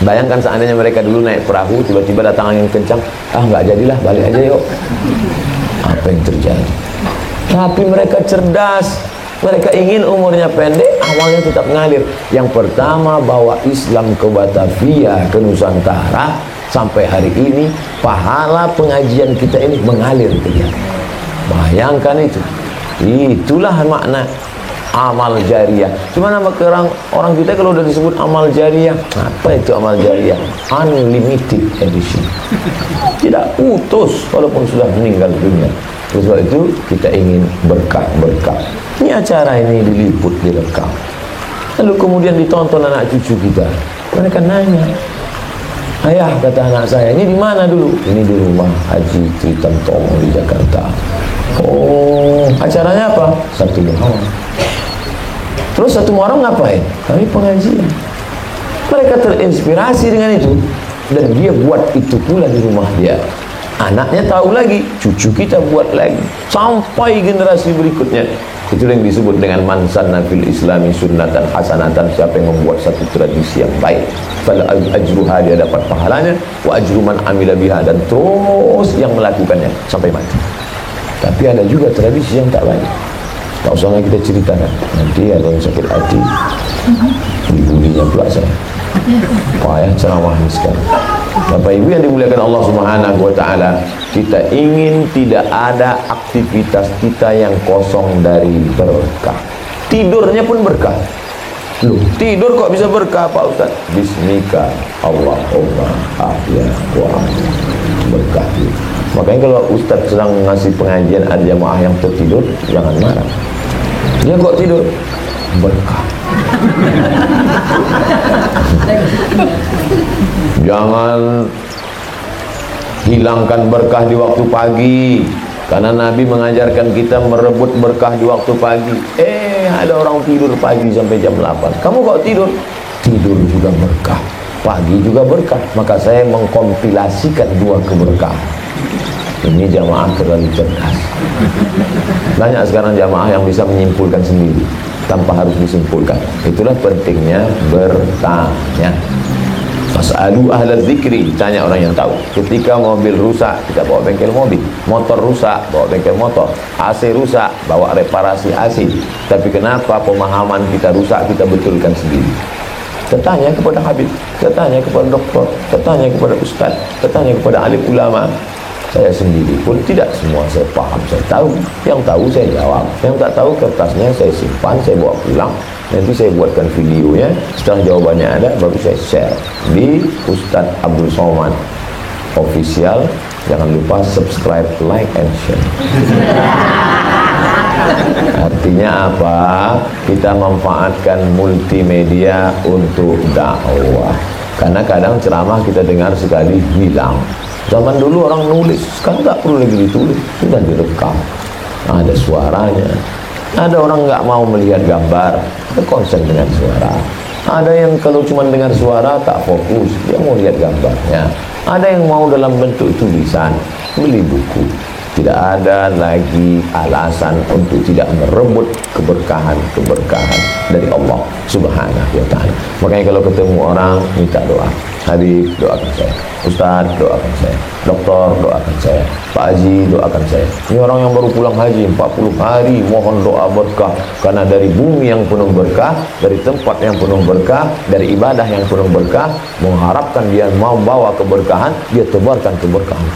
Bayangkan seandainya mereka dulu naik perahu, tiba-tiba datang angin kencang, nggak jadilah, balik aja yuk. Apa yang terjadi? Tapi mereka cerdas, mereka ingin umurnya pendek, awalnya tetap ngalir. Yang pertama bawa Islam ke Batavia, ke Nusantara, sampai hari ini pahala pengajian kita ini mengalir ke dia. Bayangkan itu. Itulah makna amal jariah. Cuma nama orang kita kalau udah disebut amal jariah, apa itu amal jariah? Unlimited edition. Tidak putus walaupun sudah meninggal dunia. Oleh sebab itu kita ingin berkah-berkah. Ini acara ini diliput, direkam. Lalu kemudian ditonton anak cucu kita. Mereka nanya, ayah, kata anak saya, ini di mana dulu? Ini di rumah Haji Tritantomo di Jakarta. Oh, acaranya apa? 1 Muharram. Terus 1 Muharram ngapain? Kami pengajian. Mereka terinspirasi dengan itu, dan dia buat itu pula di rumah dia. Anaknya tahu lagi, cucu kita buat lagi, sampai generasi berikutnya. Itu yang disebut dengan man sanna fil islami sunnatan hasanatan. Siapa yang membuat satu tradisi yang baik, fal ajruha, dia dapat pahalanya, wa ajru man amila biha, dan terus yang melakukannya sampai mati. Tapi ada juga tradisi yang tak baik, tak usah lagi kita ceritakan, nanti ada yang sakit hati, dibulinya pula saya. Payah ceramah ini sekarang. Bapak Ibu yang dimuliakan Allah Subhanahu wa taala, kita ingin tidak ada aktivitas kita yang kosong dari berkah. Tidurnya pun berkah. Loh, tidur kok bisa berkah Pak Ustaz? Bismika Allahumma ahya wa berkah. Makanya kalau Ustaz sedang ngasih pengajian ada jamaah yang tertidur, jangan marah. Dia kok tidur? Berkah. Jangan hilangkan berkah di waktu pagi, karena Nabi mengajarkan kita merebut berkah di waktu pagi. Ada orang tidur pagi sampai jam 8. Kamu kok tidur? Tidur juga berkah, pagi juga berkah. Maka saya mengkompilasikan 2 keberkahan. Ini jamaah terlalu cerdas. Banyak sekarang jamaah yang bisa menyimpulkan sendiri tanpa harus disimpulkan. Itulah pentingnya bertanya. Fas'alu ahlal dzikri, tanya orang yang tahu. Ketika mobil rusak, kita bawa bengkel mobil. Motor rusak, bawa bengkel motor. AC rusak, bawa reparasi AC. Tapi kenapa pemahaman kita rusak, kita betulkan sendiri? Kita tanya kepada habib, kita tanya kepada doktor, kita tanya kepada ustaz, kita tanya kepada alim ulama. Saya sendiri pun tidak semua saya paham, saya tahu. Yang tahu saya jawab, yang tak tahu kertasnya saya simpan, saya bawa pulang. Nanti saya buatkan videonya. Setelah jawabannya ada, baru saya share di Ustaz Abdul Somad Official. Jangan lupa subscribe, like, and share. Artinya apa? Kita memanfaatkan multimedia untuk dakwah. Karena kadang ceramah kita dengar sekali hilang. Zaman dulu orang nulis, sekarang tak perlu lagi ditulis, sudah direkam, ada suaranya. Ada orang nggak mau melihat gambar, dia konsen dengan suara. Ada yang kalau cuma dengar suara tak fokus, dia mau lihat gambarnya. Ada yang mau dalam bentuk tulisan, beli buku. Tidak ada lagi alasan untuk tidak merebut keberkahan dari Allah Subhanahu wa ta'ala. Makanya kalau ketemu orang, minta doa. Habib, doakan saya. Ustaz, doakan saya. Doktor, doakan saya. Pak Haji, doakan saya. Ini orang yang baru pulang haji 40 hari, mohon doa berkah. Karena dari bumi yang penuh berkah, dari tempat yang penuh berkah, dari ibadah yang penuh berkah, mengharapkan dia mau bawa keberkahan, dia tebarkan keberkahan.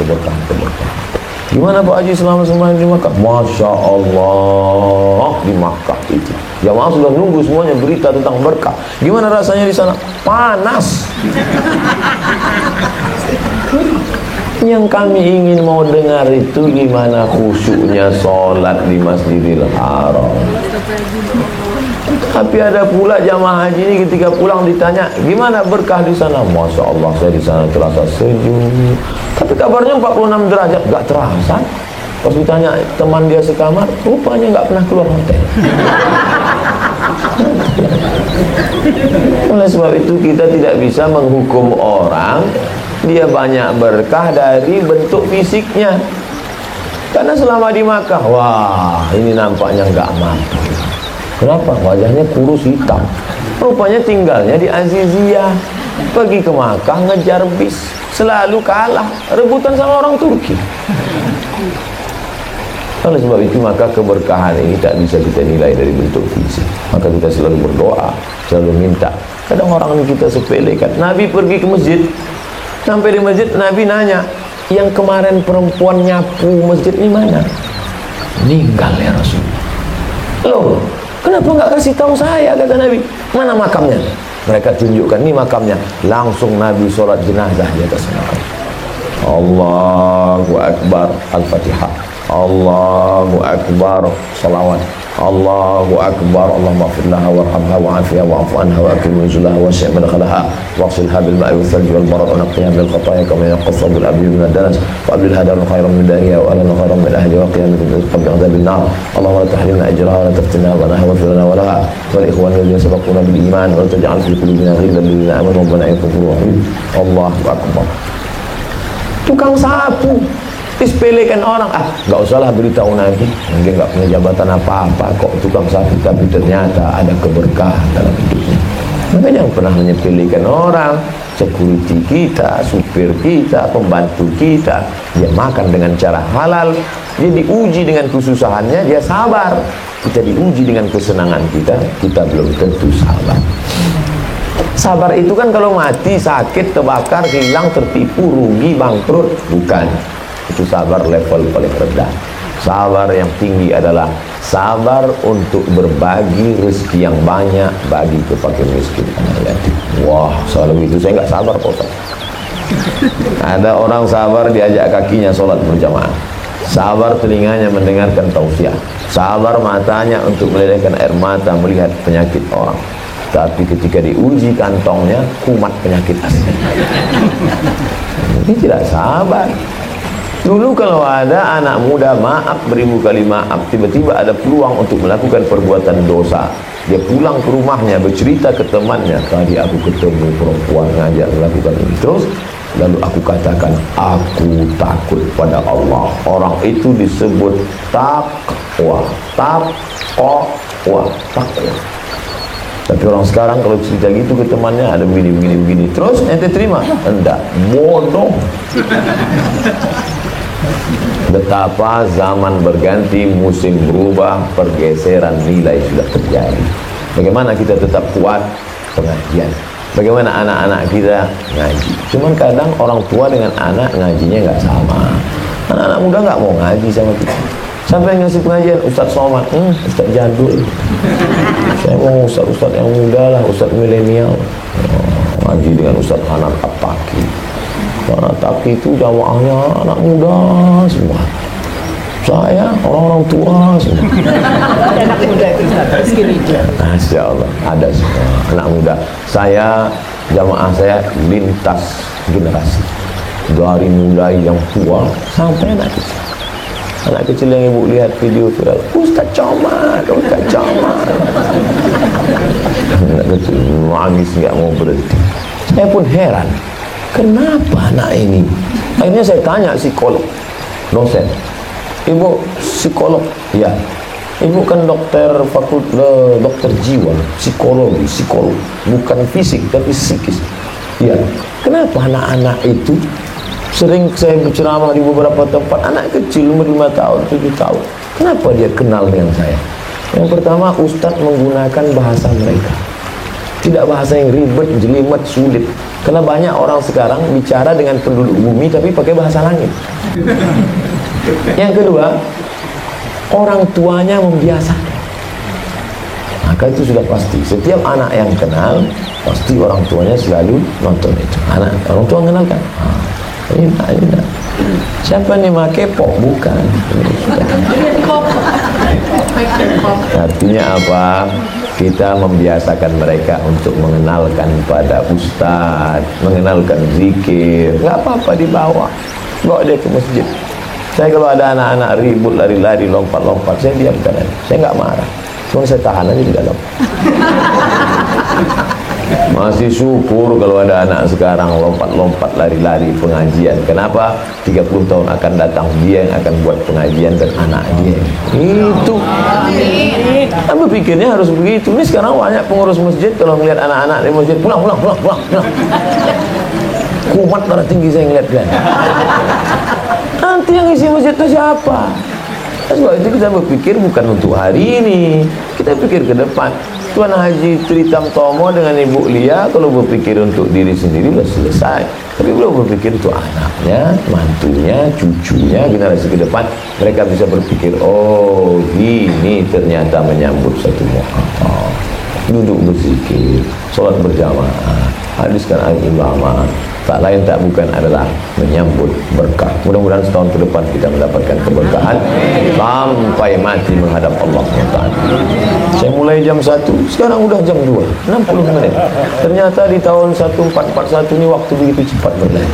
Gimana Pak Haji selama sembahyang di Makkah? Masya Allah, di Makkah itu jamaah sudah nunggu semuanya berita tentang berkah. Gimana rasanya di sana? Panas. Yang kami ingin mau dengar itu gimana khusyuknya sholat di Masjidil Haram. Tapi ada pula jamaah haji ini ketika pulang ditanya, gimana berkah di sana? Masya Allah, saya di sana terasa sejuk. Tapi kabarnya 46 derajat, gak terasa. Pas ditanya teman dia sekamar, rupanya gak pernah keluar hotel. Oleh sebab itu kita tidak bisa menghukum orang dia banyak berkah dari bentuk fisiknya. Karena selama di Makkah, wah ini nampaknya gak mampu. Kenapa? Wajahnya kurus hitam. Rupanya tinggalnya di Aziziyah. Pergi ke Makkah ngejar bis, selalu kalah, rebutan sama orang Turki. Oleh sebab itu maka keberkahan ini tak bisa kita nilai dari bentuk fisik. Maka kita selalu berdoa, selalu minta. Kadang orang kita sepelekan. Nabi pergi ke masjid, sampai di masjid Nabi nanya, yang kemarin perempuan nyapu masjid ini mana? Meninggal ya Rasul. Loh, kenapa nggak kasih tahu saya, kata Nabi. Mana makamnya? Mereka tunjukkan, ini makamnya. Langsung Nabi sholat jenazah di atas makam. Allahu Akbar, Al-Fatihah. Allahu Akbar, salawat. Allahu Akbar, Allahumma firlaha warhamha wa'afiha wa'afu anha wa akrim nuzulaha wa syi' madkhalaha waqsilha bil ma'i wal thalji wal barad wa naqqiha min al khataaya kama yanqas bil abdi min ad-danas wa abil hada khairan min dariha wa alana khairan min ahli wa qiyamah min qabl adhabil nar. Allahumma la tahrimna ajraha wa la taftinna wa la lana wa laha wal ikhwan alladhina sabaquna bil iman wa la taj'al fi qulubina ghillan lil ladzina amanu rabbana innaka ghafurur rahim. Allahu Akbar. Tukang sapu disepelekan orang, nggak usahlah beritahu Nabi, mungkin nggak punya jabatan apa-apa kok tukang sapu, tapi ternyata ada keberkahan dalam hidupnya. Maka jangan pernah menyepelekan orang. Security kita, supir kita, pembantu kita, dia makan dengan cara halal, dia diuji dengan kesusahannya, dia sabar. Kita diuji dengan kesenangan kita belum tentu sabar. Sabar itu kan kalau mati, sakit, terbakar, hilang, tertipu, rugi, bangkrut, bukan. Itu sabar level paling rendah. Sabar yang tinggi adalah sabar untuk berbagi rezeki yang banyak bagi ke fakir miskin anak yatim. Wah, soal itu saya nggak sabar, Pak Ustaz. Ada orang sabar diajak kakinya sholat berjamaah. Sabar telinganya mendengarkan tausiah. Sabar matanya untuk melelehkan air mata melihat penyakit orang. Tapi ketika diuji kantongnya, kumat penyakit asli. Ini tidak sabar. Dulu kalau ada anak muda maaf beribu kali maaf, tiba-tiba ada peluang untuk melakukan perbuatan dosa, dia pulang ke rumahnya bercerita ke temannya, tadi aku ketemu perempuan ngajak melakukan ini, terus lalu aku katakan aku takut pada Allah. Orang itu disebut takwa. Tapi orang sekarang kalau cerita gitu ke temannya, ada begini, terus ente terima? Enggak, bodoh. Betapa zaman berganti, musim berubah, pergeseran nilai sudah terjadi. Bagaimana kita tetap kuat? Pengajian. Bagaimana anak-anak kita ngaji? Cuman kadang orang tua dengan anak ngajinya nggak sama. Anak-anak muda nggak mau ngaji sama kita. Sampai ngasih pengajian, Ustadz Somad, Ustadz jadul. Saya mau Ustadz yang muda lah, Ustadz milenial. Ngaji dengan Ustadz Hanan At-Taki. Hanan At-Taki itu jamaahnya anak muda semua. Saya orang-orang tua semua. Anak muda itu Ustadz, Masya Allah, ada semua anak muda. Saya, jamaah saya lintas generasi. Dari mulai yang tua sampai anak kecil. Anak kecil yang ibu lihat video viral, Ustaz Comad, Ustaz Comad. Anak kecil nangis nggak mau berhenti. Saya pun heran, kenapa anak ini? Akhirnya saya tanya psikolog, dosen, ibu psikolog, ya. Ibu kan dokter jiwa, psikologi, psikolog, bukan fisik tapi psikis. Ya, kenapa anak-anak itu? Sering saya berceramah di beberapa tempat, anak kecil umur 5 tahun, 7 tahun. Kenapa dia kenal dengan saya? Yang pertama, Ustadz menggunakan bahasa mereka. Tidak bahasa yang ribet, jelimet, sulit. Karena banyak orang sekarang bicara dengan penduduk bumi tapi pakai bahasa langit. Yang kedua, orang tuanya membiasakan. Maka itu sudah pasti. Setiap anak yang kenal, pasti orang tuanya selalu nonton itu. Orang tua mengenalkan. Ini. Siapa nih make pop? Bukan. Artinya apa? Kita membiasakan mereka untuk mengenalkan pada ustadz, mengenalkan zikir. Nggak apa-apa dibawa, bawa dia ke masjid. Saya kalau ada anak-anak ribut, lari-lari, lompat-lompat, saya diamkan aja. Saya nggak marah, cuma saya tahan aja di dalam. Masih syukur kalau ada anak sekarang lompat-lompat, lari-lari pengajian. Kenapa? 30 tahun akan datang dia yang akan buat pengajian dan anak dia. Itu. Kan berpikirnya harus begitu. Ini sekarang banyak pengurus masjid kalau melihat anak-anak di masjid, pulang. Kumat darah tinggi saya ngeliat dia. Nanti yang isi masjid itu siapa? Sebab itu kita berpikir bukan untuk hari ini, kita pikir ke depan. Tuan Haji Tri Tamtomo dengan Ibu Lia kalau berpikir untuk diri sendiri sudah selesai, tapi belum berpikir untuk anaknya, mantunya, cucunya, generasi ke depan. Mereka bisa berpikir, oh ini ternyata menyambut satu Muharram, duduk berzikir, sholat berjamaah, hadiskan ayat ulama, tak lain tak bukan adalah menyambut berkah. Mudah-mudahan setahun ke depan kita mendapatkan keberkahan sampai mati menghadap Allah SWT. Saya mulai jam 1, sekarang udah jam 2, 60 menit. Ternyata di tahun 1441 ini waktu begitu cepat berlalu.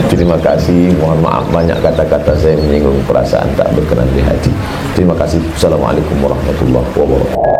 Terima kasih, mohon maaf banyak kata-kata saya menyinggung perasaan tak berkenan di hati. Terima kasih. Assalamualaikum warahmatullahi wabarakatuh.